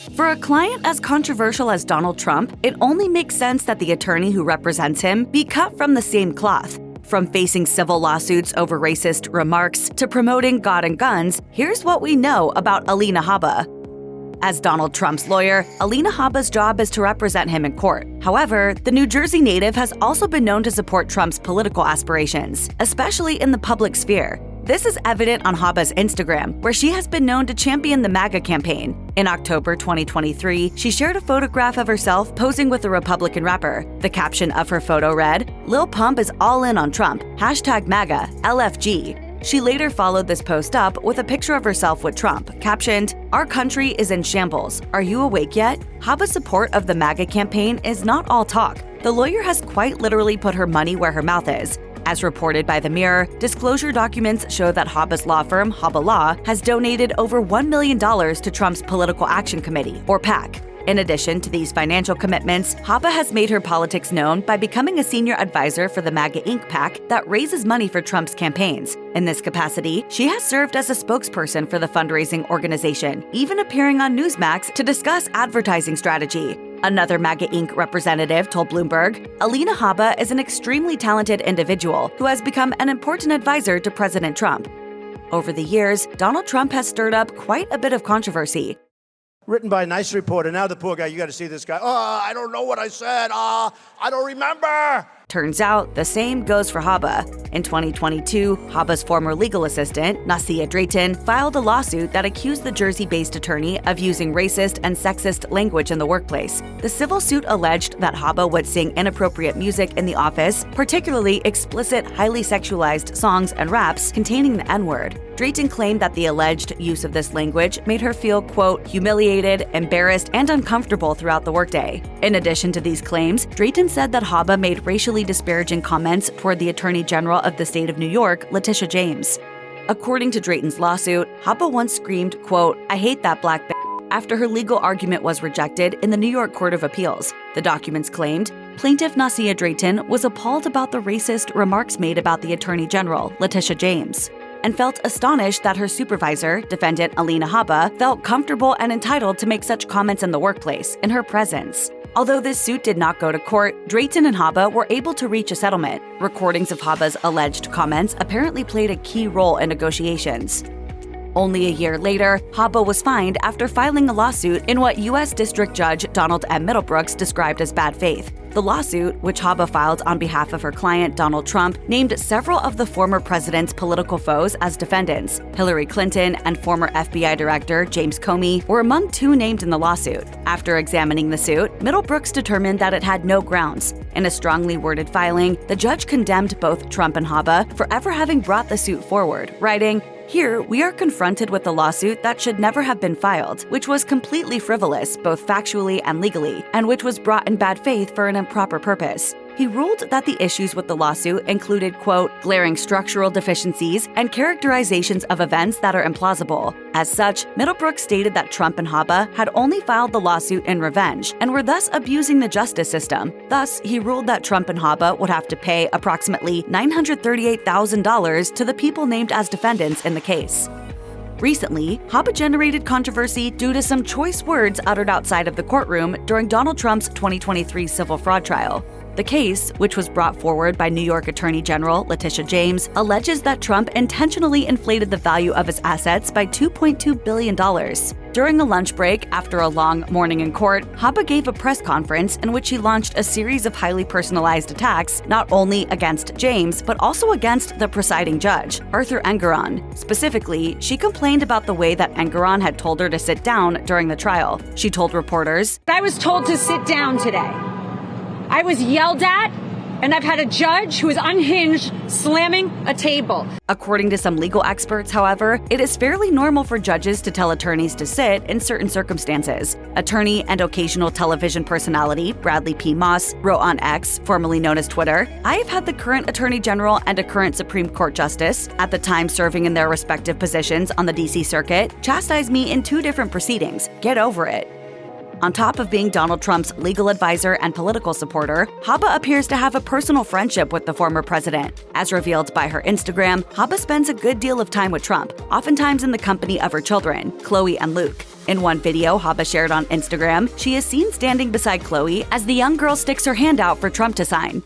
For a client as controversial as Donald Trump, it only makes sense that the attorney who represents him be cut from the same cloth. From facing civil lawsuits over racist remarks to promoting God and guns, here's what we know about Alina Habba. As Donald Trump's lawyer, Alina Habba's job is to represent him in court. However, the New Jersey native has also been known to support Trump's political aspirations, especially in the public sphere. This is evident on Habba's Instagram, where she has been known to champion the MAGA campaign. In October 2023, she shared a photograph of herself posing with a Republican rapper. The caption of her photo read, "Lil Pump is all in on Trump, #MAGA, LFG." She later followed this post up with a picture of herself with Trump, captioned, "Our country is in shambles. Are you awake yet?" Habba's support of the MAGA campaign is not all talk. The lawyer has quite literally put her money where her mouth is. As reported by The Mirror, disclosure documents show that Habba's law firm, Habba Law, has donated over $1 million to Trump's Political Action Committee, or PAC. In addition to these financial commitments, Habba has made her politics known by becoming a senior advisor for the MAGA Inc. PAC that raises money for Trump's campaigns. In this capacity, she has served as a spokesperson for the fundraising organization, even appearing on Newsmax to discuss advertising strategy. Another MAGA Inc. representative told Bloomberg, "Alina Habba is an extremely talented individual who has become an important advisor to President Trump." Over the years, Donald Trump has stirred up quite a bit of controversy. Written by a nice reporter. Now the poor guy, you got to see this guy. Oh, I don't know what I said. I don't remember. Turns out, the same goes for Habba. In 2022, Habba's former legal assistant, Nasia Drayton, filed a lawsuit that accused the Jersey-based attorney of using racist and sexist language in the workplace. The civil suit alleged that Habba would sing inappropriate music in the office, particularly explicit, highly sexualized songs and raps containing the N-word. Drayton claimed that the alleged use of this language made her feel, quote, humiliated, embarrassed, and uncomfortable throughout the workday. In addition to these claims, Drayton said that Habba made racially disparaging comments toward the Attorney General of the state of New York, Letitia James. According to Drayton's lawsuit, Habba once screamed, quote, "I hate that black bitch," after her legal argument was rejected in the New York Court of Appeals. The documents claimed, plaintiff Nasia Drayton was appalled about the racist remarks made about the Attorney General, Letitia James, and felt astonished that her supervisor, defendant Alina Habba, felt comfortable and entitled to make such comments in the workplace, in her presence. Although this suit did not go to court, Drayton and Habba were able to reach a settlement. Recordings of Habba's alleged comments apparently played a key role in negotiations. Only a year later, Habba was fined after filing a lawsuit in what U.S. District Judge Donald M. Middlebrooks described as bad faith. The lawsuit, which Habba filed on behalf of her client Donald Trump, named several of the former president's political foes as defendants. Hillary Clinton and former FBI Director James Comey were among two named in the lawsuit. After examining the suit, Middlebrooks determined that it had no grounds. In a strongly worded filing, the judge condemned both Trump and Habba for ever having brought the suit forward, writing, "Here, we are confronted with a lawsuit that should never have been filed, which was completely frivolous, both factually and legally, and which was brought in bad faith for an improper purpose." He ruled that the issues with the lawsuit included, quote, glaring structural deficiencies and characterizations of events that are implausible. As such, Middlebrooks stated that Trump and Habba had only filed the lawsuit in revenge and were thus abusing the justice system. Thus, he ruled that Trump and Habba would have to pay approximately $938,000 to the people named as defendants in the case. Recently, Habba generated controversy due to some choice words uttered outside of the courtroom during Donald Trump's 2023 civil fraud trial. The case, which was brought forward by New York Attorney General Letitia James, alleges that Trump intentionally inflated the value of his assets by $2.2 billion. During a lunch break after a long morning in court, Habba gave a press conference in which he launched a series of highly personalized attacks not only against James, but also against the presiding judge, Arthur Engoron. Specifically, she complained about the way that Engoron had told her to sit down during the trial. She told reporters, "I was told to sit down today. I was yelled at, and I've had a judge who is unhinged slamming a table." According to some legal experts, however, it is fairly normal for judges to tell attorneys to sit in certain circumstances. Attorney and occasional television personality Bradley P. Moss wrote on X, formerly known as Twitter, "I have had the current Attorney General and a current Supreme Court Justice, at the time serving in their respective positions on the D.C. Circuit, chastise me in 2 different proceedings. Get over it." On top of being Donald Trump's legal advisor and political supporter, Habba appears to have a personal friendship with the former president. As revealed by her Instagram, Habba spends a good deal of time with Trump, oftentimes in the company of her children, Chloe and Luke. In one video Habba shared on Instagram, she is seen standing beside Khloe as the young girl sticks her hand out for Trump to sign.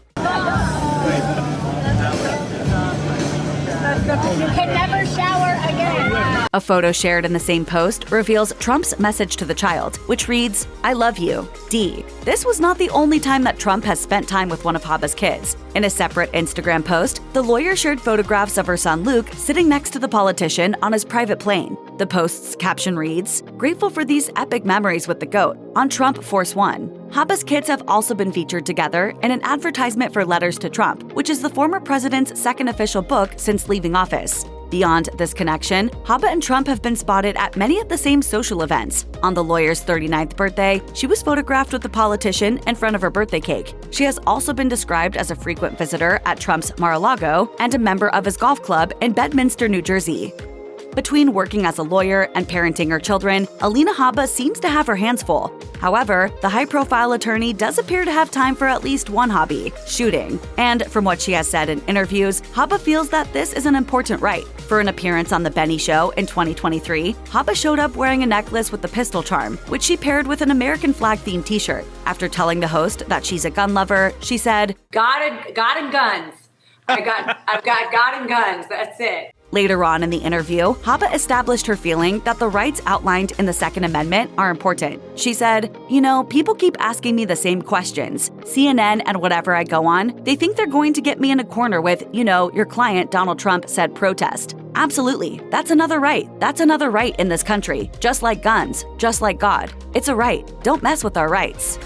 You can never shower again. A photo shared in the same post reveals Trump's message to the child, which reads, "I love you, D." This was not the only time that Trump has spent time with one of Habba's kids. In a separate Instagram post, the lawyer shared photographs of her son Luke sitting next to the politician on his private plane. The post's caption reads, "Grateful for these epic memories with the GOAT on Trump Force One." Habba's kids have also been featured together in an advertisement for Letters to Trump, which is the former president's second official book since leaving office. Beyond this connection, Habba and Trump have been spotted at many of the same social events. On the lawyer's 39th birthday, she was photographed with the politician in front of her birthday cake. She has also been described as a frequent visitor at Trump's Mar-a-Lago and a member of his golf club in Bedminster, New Jersey. Between working as a lawyer and parenting her children, Alina Habba seems to have her hands full. However, the high-profile attorney does appear to have time for at least one hobby, shooting. And from what she has said in interviews, Habba feels that this is an important right. For an appearance on The Benny Show in 2023, Habba showed up wearing a necklace with the pistol charm, which she paired with an American flag-themed t-shirt. After telling the host that she's a gun lover, she said, God and guns. I've got God and guns. That's it. Later on in the interview, Habba established her feeling that the rights outlined in the Second Amendment are important. She said, "You know, people keep asking me the same questions. CNN and whatever I go on, they think they're going to get me in a corner with, your client Donald Trump said protest. Absolutely, that's another right. That's another right in this country. Just like guns, just like God. It's a right. Don't mess with our rights."